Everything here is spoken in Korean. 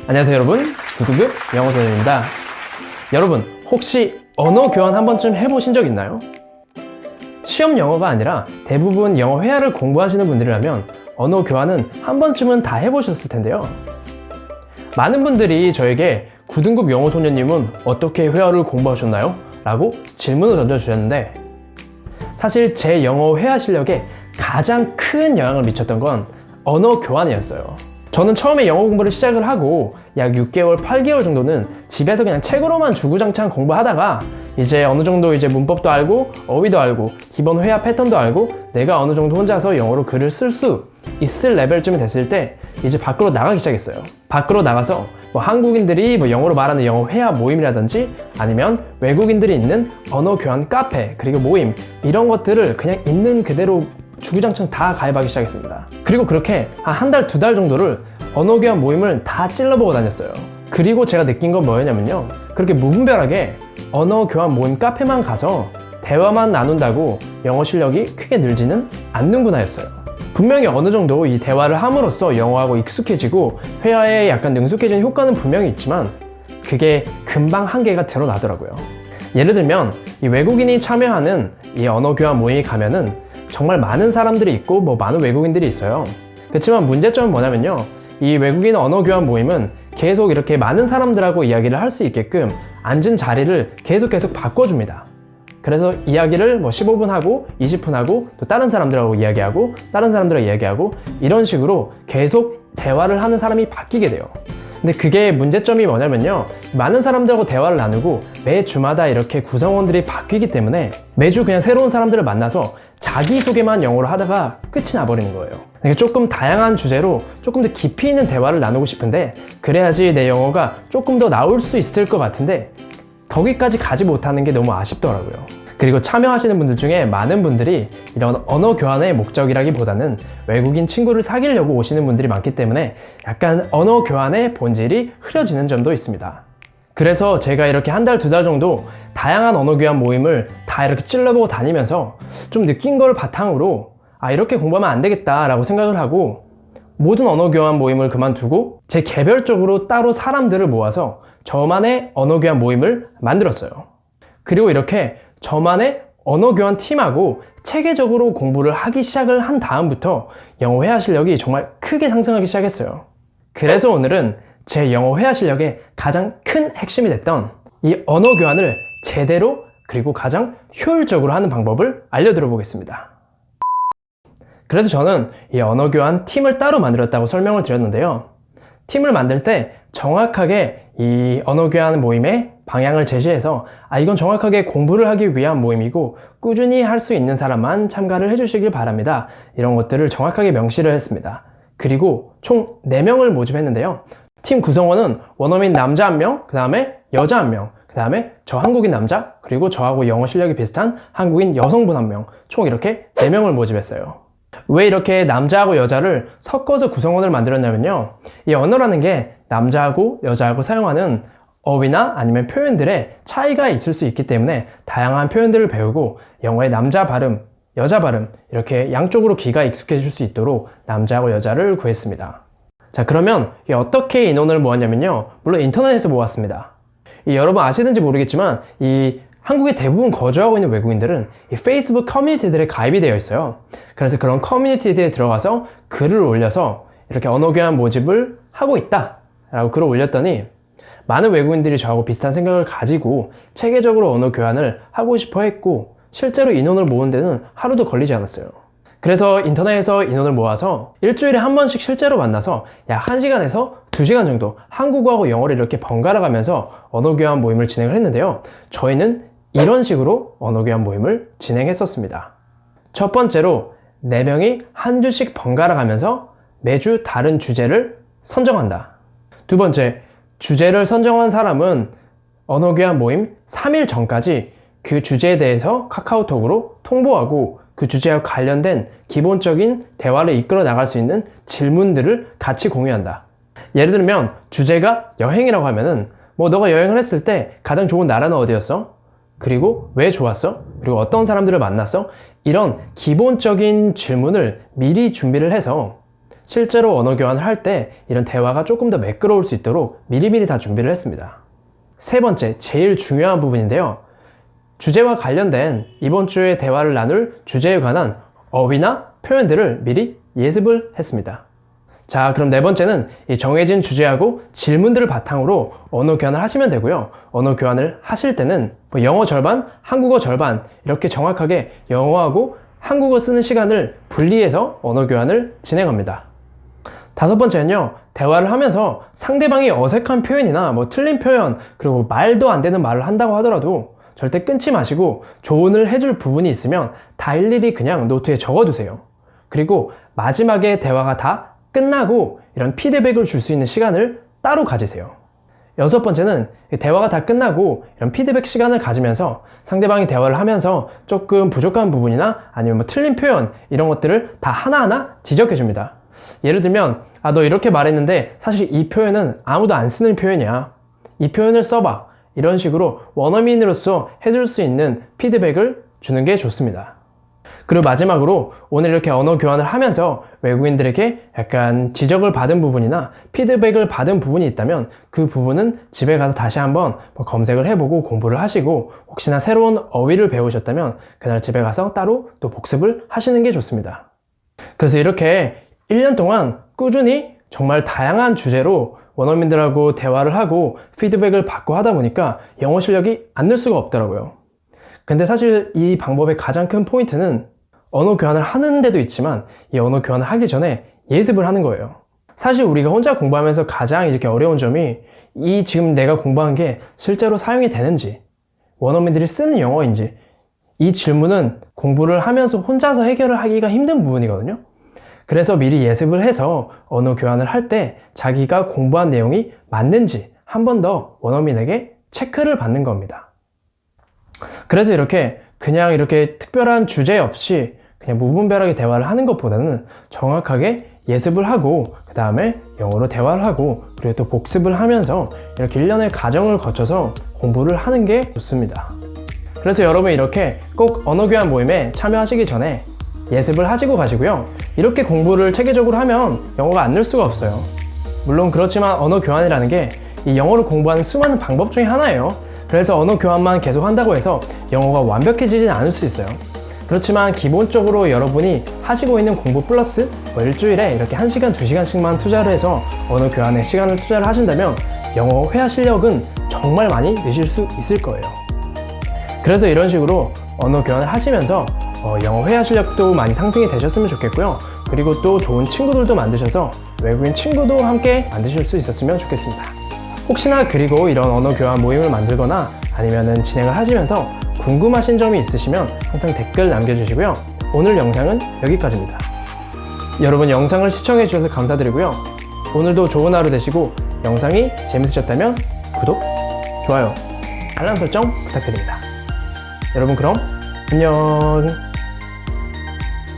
안녕하세요 여러분, 구두급 영어선생님입니다. 여러분, 혹시 언어 교환 한 번쯤 해보신 적 있나요? 시험 영어가 아니라 대부분 영어 회화를 공부하시는 분들이라면 언어 교환은 한 번쯤은 다 해보셨을 텐데요. 많은 분들이 저에게 9등급 영어소녀님은 어떻게 회화를 공부하셨나요? 라고 질문을 던져주셨는데, 사실 제 영어 회화 실력에 가장 큰 영향을 미쳤던 건 언어 교환이었어요. 저는 처음에 영어 공부를 시작을 하고 약 6개월, 8개월 정도는 집에서 그냥 책으로만 주구장창 공부하다가 이제 어느 정도 이제 문법도 알고 어휘도 알고 기본 회화 패턴도 알고 내가 어느 정도 혼자서 영어로 글을 쓸 수 있을 레벨쯤이 됐을 때 이제 밖으로 나가기 시작했어요. 밖으로 나가서 한국인들이 영어로 말하는 영어 회화 모임이라든지 아니면 외국인들이 있는 언어 교환 카페 그리고 모임 이런 것들을 그냥 있는 그대로 주구장창 다 가입하기 시작했습니다. 그리고 그렇게 한 달, 두 달 정도를 언어 교환 모임을 다 찔러보고 다녔어요. 그리고 제가 느낀 건 뭐였냐면요, 그렇게 무분별하게 언어 교환 모임 카페만 가서 대화만 나눈다고 영어 실력이 크게 늘지는 않는구나 였어요. 분명히 어느 정도 이 대화를 함으로써 영어하고 익숙해지고 회화에 약간 능숙해지는 효과는 분명히 있지만 그게 금방 한계가 드러나더라고요. 예를 들면 이 외국인이 참여하는 이 언어 교환 모임에 가면은 정말 많은 사람들이 있고 많은 외국인들이 있어요. 그렇지만 문제점은 뭐냐면요, 이 외국인 언어 교환 모임은 계속 이렇게 많은 사람들하고 이야기를 할 수 있게끔 앉은 자리를 계속 바꿔줍니다. 그래서 이야기를 15분 하고 20분 하고 또 다른 사람들하고 이야기하고 다른 사람들하고 이야기하고 이런 식으로 계속 대화를 하는 사람이 바뀌게 돼요. 근데 그게 문제점이 뭐냐면요, 많은 사람들하고 대화를 나누고 매 주마다 이렇게 구성원들이 바뀌기 때문에 매주 그냥 새로운 사람들을 만나서 자기소개만 영어로 하다가 끝이 나버리는 거예요. 그러니까 조금 다양한 주제로 조금 더 깊이 있는 대화를 나누고 싶은데 그래야지 내 영어가 조금 더 나올 수 있을 것 같은데 거기까지 가지 못하는 게 너무 아쉽더라고요. 그리고 참여하시는 분들 중에 많은 분들이 이런 언어 교환의 목적이라기보다는 외국인 친구를 사귀려고 오시는 분들이 많기 때문에 약간 언어 교환의 본질이 흐려지는 점도 있습니다. 그래서 제가 이렇게 한 달, 두 달 정도 다양한 언어 교환 모임을 다 이렇게 찔러보고 다니면서 좀 느낀 걸 바탕으로 이렇게 공부하면 안 되겠다 라고 생각을 하고 모든 언어 교환 모임을 그만두고 제 개별적으로 따로 사람들을 모아서 저만의 언어 교환 모임을 만들었어요. 그리고 이렇게 저만의 언어 교환 팀하고 체계적으로 공부를 하기 시작을 한 다음부터 영어 회화 실력이 정말 크게 상승하기 시작했어요. 그래서 오늘은 제 영어 회화 실력의 가장 큰 핵심이 됐던 이 언어 교환을 제대로 그리고 가장 효율적으로 하는 방법을 알려드려 보겠습니다. 그래서 저는 이 언어 교환 팀을 따로 만들었다고 설명을 드렸는데요. 팀을 만들 때 정확하게 이 언어 교환 모임의 방향을 제시해서 이건 정확하게 공부를 하기 위한 모임이고 꾸준히 할 수 있는 사람만 참가를 해주시길 바랍니다. 이런 것들을 정확하게 명시를 했습니다. 그리고 총 4명을 모집했는데요. 팀 구성원은 원어민 남자 1명, 그 다음에 여자 1명, 그 다음에 저 한국인 남자, 그리고 저하고 영어 실력이 비슷한 한국인 여성분 1명, 총 이렇게 4명을 모집했어요. 왜 이렇게 남자하고 여자를 섞어서 구성원을 만들었냐면요, 이 언어라는 게 남자하고 여자하고 사용하는 어휘나 아니면 표현들의 차이가 있을 수 있기 때문에 다양한 표현들을 배우고 영어의 남자 발음, 여자 발음 이렇게 양쪽으로 귀가 익숙해질 수 있도록 남자하고 여자를 구했습니다. 자, 그러면 어떻게 인원을 모았냐면요, 물론 인터넷에서 모았습니다. 여러분 아시는지 모르겠지만 이 한국에 대부분 거주하고 있는 외국인들은 이 페이스북 커뮤니티들에 가입이 되어 있어요. 그래서 그런 커뮤니티들에 들어가서 글을 올려서 이렇게 언어 교환 모집을 하고 있다 라고 글을 올렸더니 많은 외국인들이 저하고 비슷한 생각을 가지고 체계적으로 언어 교환을 하고 싶어 했고 실제로 인원을 모은 데는 하루도 걸리지 않았어요. 그래서 인터넷에서 인원을 모아서 일주일에 한 번씩 실제로 만나서 약 1시간에서 2시간 정도 한국어하고 영어를 이렇게 번갈아 가면서 언어 교환 모임을 진행을 했는데요. 저희는 이런 식으로 언어 교환 모임을 진행했었습니다. 첫 번째로 4명이 한 주씩 번갈아 가면서 매주 다른 주제를 선정한다. 두 번째, 주제를 선정한 사람은 언어 교환 모임 3일 전까지 그 주제에 대해서 카카오톡으로 통보하고 그 주제와 관련된 기본적인 대화를 이끌어 나갈 수 있는 질문들을 같이 공유한다. 예를 들면 주제가 여행이라고 하면은 너가 여행을 했을 때 가장 좋은 나라는 어디였어? 그리고 왜 좋았어? 그리고 어떤 사람들을 만났어? 이런 기본적인 질문을 미리 준비를 해서 실제로 언어 교환을 할 때 이런 대화가 조금 더 매끄러울 수 있도록 미리미리 다 준비를 했습니다. 세 번째, 제일 중요한 부분인데요. 주제와 관련된 이번 주에 대화를 나눌 주제에 관한 어휘나 표현들을 미리 예습을 했습니다. 자, 그럼 네 번째는 이 정해진 주제하고 질문들을 바탕으로 언어 교환을 하시면 되고요. 언어 교환을 하실 때는 뭐 영어 절반, 한국어 절반 이렇게 정확하게 영어하고 한국어 쓰는 시간을 분리해서 언어 교환을 진행합니다. 다섯 번째는요, 대화를 하면서 상대방이 어색한 표현이나 뭐 틀린 표현, 그리고 말도 안 되는 말을 한다고 하더라도 절대 끊지 마시고 조언을 해줄 부분이 있으면 다 일일이 그냥 노트에 적어두세요. 그리고 마지막에 대화가 다 끝나고 이런 피드백을 줄 수 있는 시간을 따로 가지세요. 여섯 번째는 대화가 다 끝나고 이런 피드백 시간을 가지면서 상대방이 대화를 하면서 조금 부족한 부분이나 아니면 뭐 틀린 표현 이런 것들을 다 하나하나 지적해 줍니다. 예를 들면 너 이렇게 말했는데 사실 이 표현은 아무도 안 쓰는 표현이야. 이 표현을 써봐. 이런 식으로 원어민으로서 해줄 수 있는 피드백을 주는 게 좋습니다. 그리고 마지막으로 오늘 이렇게 언어 교환을 하면서 외국인들에게 약간 지적을 받은 부분이나 피드백을 받은 부분이 있다면 그 부분은 집에 가서 다시 한번 검색을 해보고 공부를 하시고 혹시나 새로운 어휘를 배우셨다면 그날 집에 가서 따로 또 복습을 하시는 게 좋습니다. 그래서 이렇게 1년 동안 꾸준히 정말 다양한 주제로 원어민들하고 대화를 하고 피드백을 받고 하다 보니까 영어 실력이 안 늘 수가 없더라고요. 근데 사실 이 방법의 가장 큰 포인트는 언어 교환을 하는 데도 있지만 이 언어 교환을 하기 전에 예습을 하는 거예요. 사실 우리가 혼자 공부하면서 가장 이렇게 어려운 점이 이 지금 내가 공부한 게 실제로 사용이 되는지 원어민들이 쓰는 영어인지 이 질문은 공부를 하면서 혼자서 해결을 하기가 힘든 부분이거든요. 그래서 미리 예습을 해서 언어 교환을 할 때 자기가 공부한 내용이 맞는지 한 번 더 원어민에게 체크를 받는 겁니다. 그래서 그냥 이렇게 특별한 주제 없이 그냥 무분별하게 대화를 하는 것보다는 정확하게 예습을 하고 그 다음에 영어로 대화를 하고 그리고 또 복습을 하면서 이렇게 1년의 과정을 거쳐서 공부를 하는 게 좋습니다. 그래서 여러분 이렇게 꼭 언어 교환 모임에 참여하시기 전에 예습을 하시고 가시고요. 이렇게 공부를 체계적으로 하면 영어가 안 늘 수가 없어요. 물론 그렇지만 언어 교환이라는 게 이 영어를 공부하는 수많은 방법 중에 하나예요. 그래서 언어 교환만 계속 한다고 해서 영어가 완벽해지진 않을 수 있어요. 그렇지만 기본적으로 여러분이 하시고 있는 공부 플러스 일주일에 이렇게 1시간, 2시간씩만 투자를 해서 언어 교환에 시간을 투자를 하신다면 영어 회화 실력은 정말 많이 느실 수 있을 거예요. 그래서 이런 식으로 언어 교환을 하시면서 영어 회화 실력도 많이 상승이 되셨으면 좋겠고요. 그리고 또 좋은 친구들도 만드셔서 외국인 친구도 함께 만드실 수 있었으면 좋겠습니다. 혹시나 그리고 이런 언어 교환 모임을 만들거나 아니면은 진행을 하시면서 궁금하신 점이 있으시면 항상 댓글 남겨주시고요. 오늘 영상은 여기까지입니다. 여러분 영상을 시청해 주셔서 감사드리고요. 오늘도 좋은 하루 되시고 영상이 재밌으셨다면 구독, 좋아요, 알람 설정 부탁드립니다. 여러분 그럼 안녕.